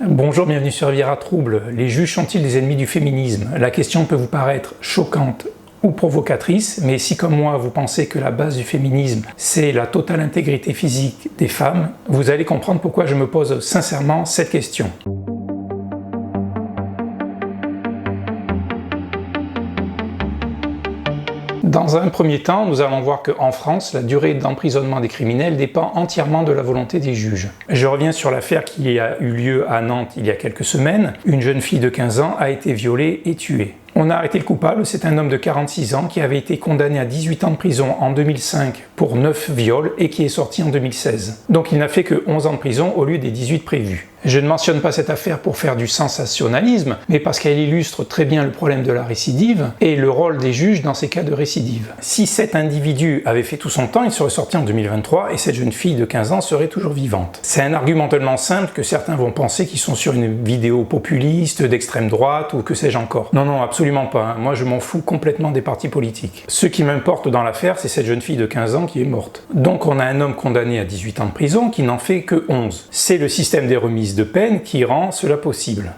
Bonjour, bienvenue sur Rivière Trouble. Les juges sont-ils des ennemis du féminisme? La question peut vous paraître choquante ou provocatrice, mais si comme moi vous pensez que la base du féminisme c'est la totale intégrité physique des femmes, vous allez comprendre pourquoi je me pose sincèrement cette question. Dans un premier temps, nous allons voir qu'en France, la durée d'emprisonnement des criminels dépend entièrement de la volonté des juges. Je reviens sur l'affaire qui a eu lieu à Nantes il y a quelques semaines. Une jeune fille de 15 ans a été violée et tuée. On a arrêté le coupable, c'est un homme de 46 ans qui avait été condamné à 18 ans de prison en 2005 pour 9 viols et qui est sorti en 2016. Donc il n'a fait que 11 ans de prison au lieu des 18 prévus. Je ne mentionne pas cette affaire pour faire du sensationnalisme, mais parce qu'elle illustre très bien le problème de la récidive et le rôle des juges dans ces cas de récidive. Si cet individu avait fait tout son temps, il serait sorti en 2023 et cette jeune fille de 15 ans serait toujours vivante. C'est un argument tellement simple que certains vont penser qu'ils sont sur une vidéo populiste, d'extrême droite ou que sais-je encore. Non, absolument pas. Moi, je m'en fous complètement des partis politiques. Ce qui m'importe dans l'affaire, c'est cette jeune fille de 15 ans qui est morte. Donc on a un homme condamné à 18 ans de prison qui n'en fait que 11. C'est le système des remises de peine qui rend cela possible.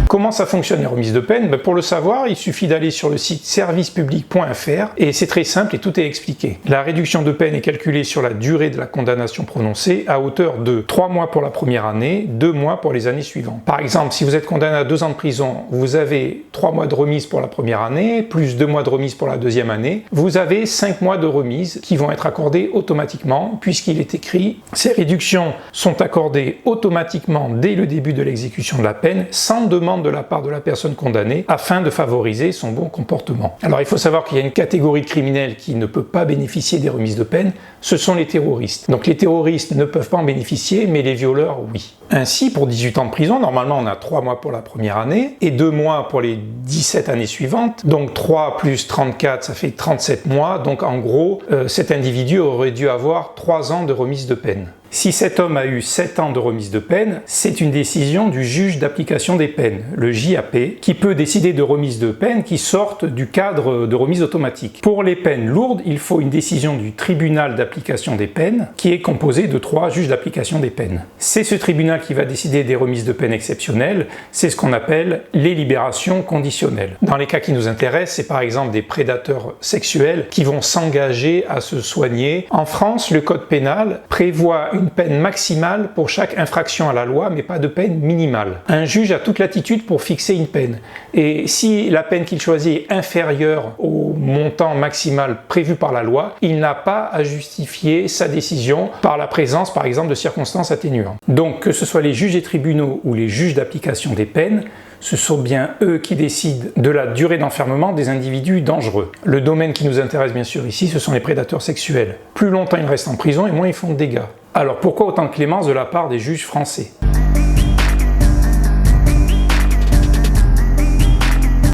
Comment ça fonctionne les remises de peine? Pour le savoir, il suffit d'aller sur le site servicepublic.fr et c'est très simple et tout est expliqué. La réduction de peine est calculée sur la durée de la condamnation prononcée à hauteur de 3 mois pour la première année, 2 mois pour les années suivantes. Par exemple, si vous êtes condamné à 2 ans de prison, vous avez 3 mois de remise pour la première année, plus 2 mois de remise pour la deuxième année, vous avez 5 mois de remise qui vont être accordés automatiquement puisqu'il est écrit « Ces réductions sont accordées automatiquement dès le début de l'exécution de la peine sans demande de la part de la personne condamnée afin de favoriser son bon comportement. » Alors il faut savoir qu'il y a une catégorie de criminels qui ne peut pas bénéficier des remises de peine, ce sont les terroristes. Donc les terroristes ne peuvent pas en bénéficier, mais les violeurs, oui. Ainsi, pour 18 ans de prison, normalement on a 3 mois pour la première année et 2 mois pour les 17 années suivantes. Donc 3 plus 34, ça fait 37 mois. Donc en gros, cet individu aurait dû avoir 3 ans de remise de peine. Si cet homme a eu 7 ans de remise de peine, c'est une décision du juge d'application des peines, le JAP, qui peut décider de remise de peine qui sortent du cadre de remise automatique. Pour les peines lourdes, il faut une décision du tribunal d'application des peines, qui est composé de 3 juges d'application des peines. C'est ce tribunal qui va décider des remises de peine exceptionnelles, c'est ce qu'on appelle les libérations conditionnelles. Dans les cas qui nous intéressent, c'est par exemple des prédateurs sexuels qui vont s'engager à se soigner. En France, le code pénal prévoit une peine maximale pour chaque infraction à la loi, mais pas de peine minimale. Un juge a toute latitude pour fixer une peine. Et si la peine qu'il choisit est inférieure au montant maximal prévu par la loi, il n'a pas à justifier sa décision par la présence, par exemple, de circonstances atténuantes. Donc, que ce soit les juges des tribunaux ou les juges d'application des peines, ce sont bien eux qui décident de la durée d'enfermement des individus dangereux. Le domaine qui nous intéresse bien sûr ici, ce sont les prédateurs sexuels. Plus longtemps ils restent en prison et moins ils font de dégâts. Alors pourquoi autant de clémence de la part des juges français ?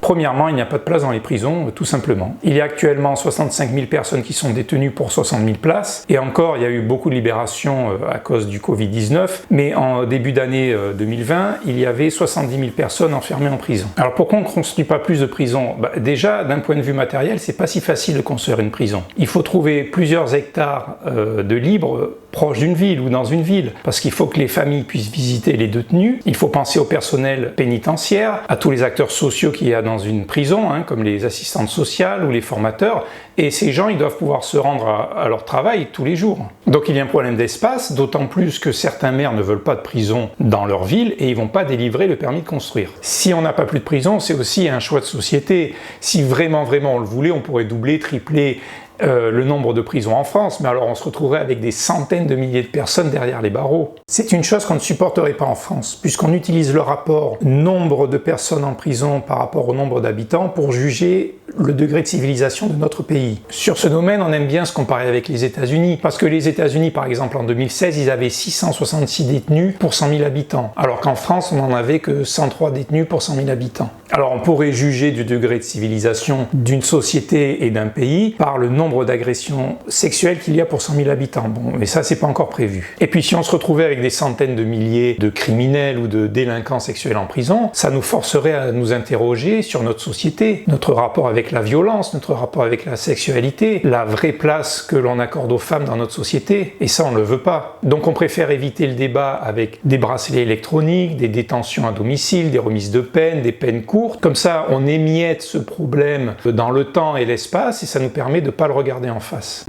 Premièrement, il n'y a pas de place dans les prisons, tout simplement. Il y a actuellement 65 000 personnes qui sont détenues pour 60 000 places, et encore, il y a eu beaucoup de libérations à cause du Covid-19, mais en début d'année 2020, il y avait 70 000 personnes enfermées en prison. Alors pourquoi on ne construit pas plus de prisons ? Déjà, d'un point de vue matériel, c'est pas si facile de construire une prison. Il faut trouver plusieurs hectares de libre proche d'une ville ou dans une ville, parce qu'il faut que les familles puissent visiter les détenus, il faut penser au personnel pénitentiaire, à tous les acteurs sociaux qu'il y a dans une prison, comme les assistantes sociales ou les formateurs, et ces gens ils doivent pouvoir se rendre à leur travail tous les jours. Donc il y a un problème d'espace, d'autant plus que certains maires ne veulent pas de prison dans leur ville et ils vont pas délivrer le permis de construire. Si on n'a pas plus de prison, c'est aussi un choix de société. Si vraiment on le voulait, on pourrait doubler, tripler le nombre de prisons en France, mais alors on se retrouverait avec des centaines de milliers de personnes derrière les barreaux. C'est une chose qu'on ne supporterait pas en France, puisqu'on utilise le rapport nombre de personnes en prison par rapport au nombre d'habitants pour juger le degré de civilisation de notre pays. Sur ce domaine, on aime bien se comparer avec les États-Unis, parce que les États-Unis, par exemple, en 2016, ils avaient 666 détenus pour 100 000 habitants, alors qu'en France, on n'en avait que 103 détenus pour 100 000 habitants. Alors on pourrait juger du degré de civilisation d'une société et d'un pays par le nombre nombre d'agressions sexuelles qu'il y a pour 100 000 habitants. Bon, mais ça, c'est pas encore prévu. Et puis, si on se retrouvait avec des centaines de milliers de criminels ou de délinquants sexuels en prison, ça nous forcerait à nous interroger sur notre société, notre rapport avec la violence, notre rapport avec la sexualité, la vraie place que l'on accorde aux femmes dans notre société. Et ça, on ne le veut pas. Donc, on préfère éviter le débat avec des bracelets électroniques, des détentions à domicile, des remises de peine, des peines courtes. Comme ça, on émiette ce problème dans le temps et l'espace et ça nous permet de ne pas le regarder en face.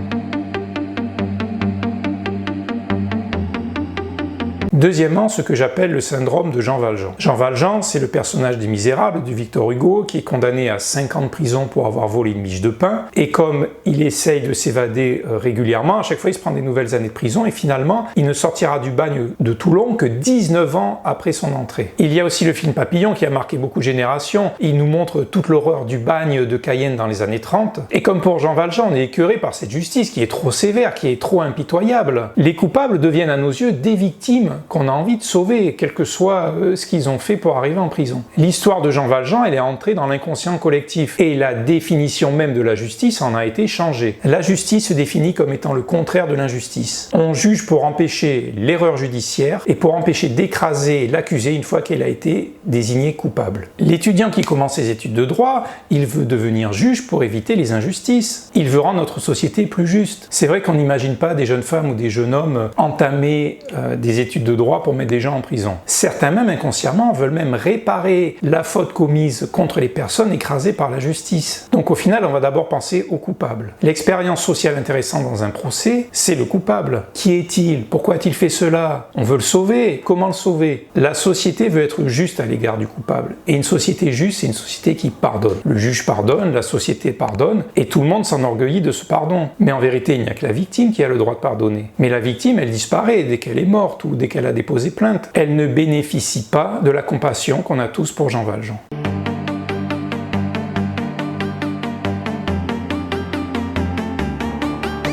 Deuxièmement, ce que j'appelle le syndrome de Jean Valjean. Jean Valjean, c'est le personnage des Misérables de Victor Hugo qui est condamné à 5 ans de prison pour avoir volé une miche de pain. Et comme il essaye de s'évader régulièrement, à chaque fois il se prend des nouvelles années de prison et finalement il ne sortira du bagne de Toulon que 19 ans après son entrée. Il y a aussi le film Papillon qui a marqué beaucoup de générations. Il nous montre toute l'horreur du bagne de Cayenne dans les années 30. Et comme pour Jean Valjean, on est écœuré par cette justice qui est trop sévère, qui est trop impitoyable. Les coupables deviennent à nos yeux des victimes qu'on a envie de sauver, quel que soit ce qu'ils ont fait pour arriver en prison. L'histoire de Jean Valjean, elle est entrée dans l'inconscient collectif et la définition même de la justice en a été changée. La justice se définit comme étant le contraire de l'injustice. On juge pour empêcher l'erreur judiciaire et pour empêcher d'écraser l'accusé une fois qu'elle a été désignée coupable. L'étudiant qui commence ses études de droit, il veut devenir juge pour éviter les injustices. Il veut rendre notre société plus juste. C'est vrai qu'on n'imagine pas des jeunes femmes ou des jeunes hommes entamer des études de droit pour mettre des gens en prison. Certains même inconsciemment veulent même réparer la faute commise contre les personnes écrasées par la justice. Donc au final, on va d'abord penser au coupable. L'expérience sociale intéressante dans un procès, c'est le coupable. Qui est-il? Pourquoi a-t-il fait cela? On veut le sauver. Comment le sauver? La société veut être juste à l'égard du coupable. Et une société juste, c'est une société qui pardonne. Le juge pardonne, la société pardonne, et tout le monde s'enorgueillit de ce pardon. Mais en vérité, il n'y a que la victime qui a le droit de pardonner. Mais la victime, elle disparaît dès qu'elle est morte ou dès qu'elle a déposé plainte. Elle ne bénéficie pas de la compassion qu'on a tous pour Jean Valjean.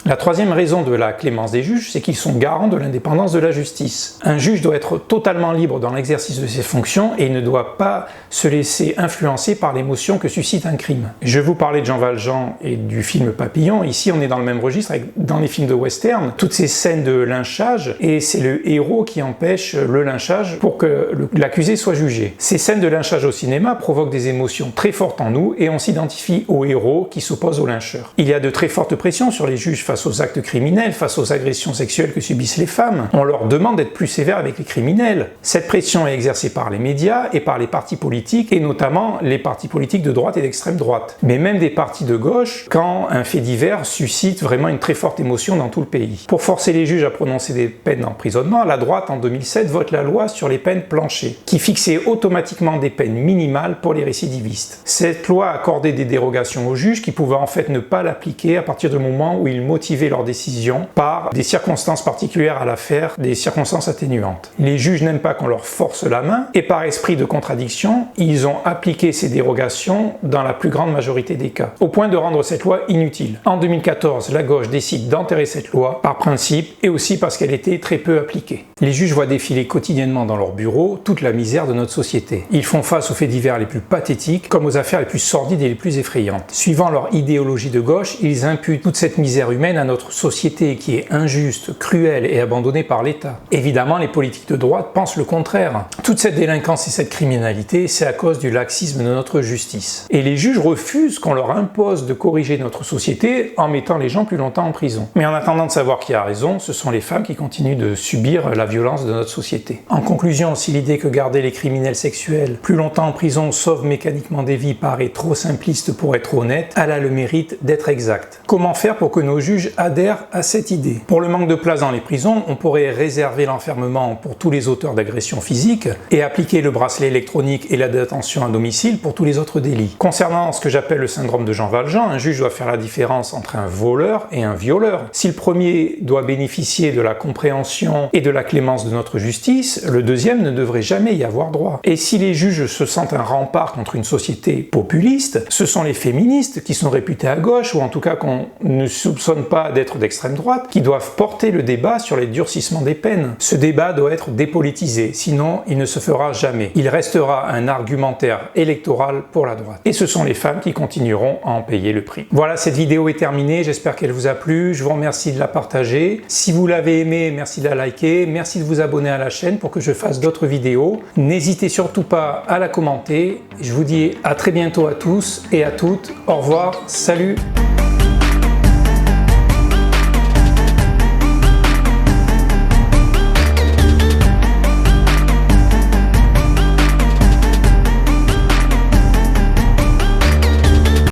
La troisième raison de la clémence des juges, c'est qu'ils sont garants de l'indépendance de la justice. Un juge doit être totalement libre dans l'exercice de ses fonctions et il ne doit pas se laisser influencer par l'émotion que suscite un crime. Je vous parlais de Jean Valjean et du film Papillon. Ici, on est dans le même registre avec, dans les films de western, toutes ces scènes de lynchage et c'est le héros qui empêche le lynchage pour que l'accusé soit jugé. Ces scènes de lynchage au cinéma provoquent des émotions très fortes en nous et on s'identifie au héros qui s'oppose au lyncheur. Il y a de très fortes pressions sur les juges face aux actes criminels, face aux agressions sexuelles que subissent les femmes. On leur demande d'être plus sévères avec les criminels. Cette pression est exercée par les médias et par les partis politiques, et notamment les partis politiques de droite et d'extrême droite. Mais même des partis de gauche, quand un fait divers suscite vraiment une très forte émotion dans tout le pays. Pour forcer les juges à prononcer des peines d'emprisonnement, la droite, en 2007, vote la loi sur les peines planchers, qui fixait automatiquement des peines minimales pour les récidivistes. Cette loi accordait des dérogations aux juges qui pouvaient en fait ne pas l'appliquer à partir du moment où ils motivaient leur décision par des circonstances particulières à l'affaire, des circonstances atténuantes. Les juges n'aiment pas qu'on leur force la main et par esprit de contradiction, ils ont appliqué ces dérogations dans la plus grande majorité des cas, au point de rendre cette loi inutile. En 2014, la gauche décide d'enterrer cette loi par principe et aussi parce qu'elle était très peu appliquée. Les juges voient défiler quotidiennement dans leur bureau toute la misère de notre société. Ils font face aux faits divers les plus pathétiques comme aux affaires les plus sordides et les plus effrayantes. Suivant leur idéologie de gauche, ils imputent toute cette misère humaine à notre société qui est injuste, cruelle et abandonnée par l'État. Évidemment, les politiques de droite pensent le contraire. Toute cette délinquance et cette criminalité, c'est à cause du laxisme de notre justice. Et les juges refusent qu'on leur impose de corriger notre société en mettant les gens plus longtemps en prison. Mais en attendant de savoir qui a raison, ce sont les femmes qui continuent de subir la violence de notre société. En conclusion, si l'idée que garder les criminels sexuels plus longtemps en prison sauve mécaniquement des vies paraît trop simpliste pour être honnête, elle a le mérite d'être exacte. Comment faire pour que nos juges adhèrent à cette idée? Pour le manque de place dans les prisons, on pourrait réserver l'enfermement pour tous les auteurs d'agressions physiques et appliquer le bracelet électronique et la détention à domicile pour tous les autres délits. Concernant ce que j'appelle le syndrome de Jean Valjean, un juge doit faire la différence entre un voleur et un violeur. Si le premier doit bénéficier de la compréhension et de la clémence de notre justice, le deuxième ne devrait jamais y avoir droit. Et si les juges se sentent un rempart contre une société populiste, ce sont les féministes qui sont réputées à gauche, ou en tout cas qu'on ne soupçonne pas pas d'être d'extrême droite qui doivent porter le débat sur les durcissements des peines. Ce débat doit être dépolitisé, sinon il ne se fera jamais. Il restera un argumentaire électoral pour la droite. Et ce sont les femmes qui continueront à en payer le prix. Voilà, cette vidéo est terminée, j'espère qu'elle vous a plu, je vous remercie de la partager. Si vous l'avez aimée, merci de la liker, merci de vous abonner à la chaîne pour que je fasse d'autres vidéos. N'hésitez surtout pas à la commenter. Je vous dis à très bientôt à tous et à toutes. Au revoir, salut!